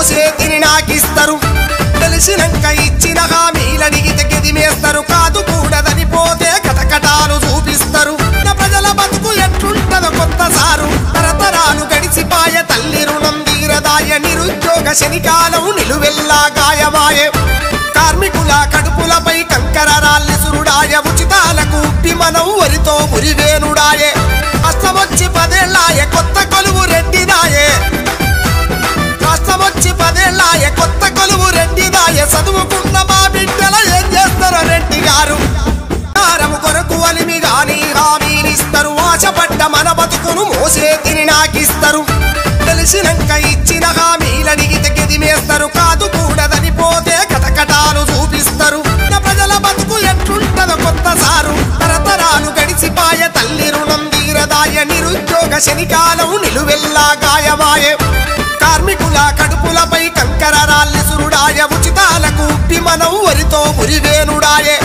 మోసేతిని నాకిస్తారు తెలిసినంక ఇచ్చిన హామీలడిగితే గెదిమేస్తారు కాదు కూడదని పోతే కటకటాలు చూపిస్తారు ప్రజల బతుకు ఎట్లుంటదో కొత్త సారు తరతరాలు గడిచిపాయ తల్లి రుణం తీరదాయ నిరుద్యోగ శనికాలం నిలువెల్లా గాయమాయే కార్మికుల కడుపులపై కంకర రాళ్ళిసురుడాయ ఉచితాలకు మనం వరితో మురివేనుడాయే కష్టమొచ్చి 10 ఏళ్ళాయే కొత్త కొలువు రెడ్డిదాయే కష్టమొచ్చి 10 ఏళ్ళాయే కొత్త కొలువు రెడ్డిదాయే చదువుకున్న మా బిడ్డల ఏం చేస్తారో రెడ్డి గారు కొరకు అలిమి గాని హామీలిస్తారు ఆశపడ్డ మన బతుకును మోసేతిని నాకిస్తారు తెలిసినంక ఇచ్చిన హామీలడిగితే గెదిమేస్తారు కాదు కూడదని పోతే కటకటాలు చూపిస్తారు ప్రజల బతుకు ఎట్లుంటదో కొత్త సారు తరతరాలు గడిచిపాయ తల్లి రుణం తీరదాయ నిరుద్యోగ శనికాలం నిలువెల్లా గాయమాయే కార్మికుల కడుపులపై కంకర రాళ్ళిసురుడాయ ఉచితాలకు మనం వరితో మురివేనుడాయే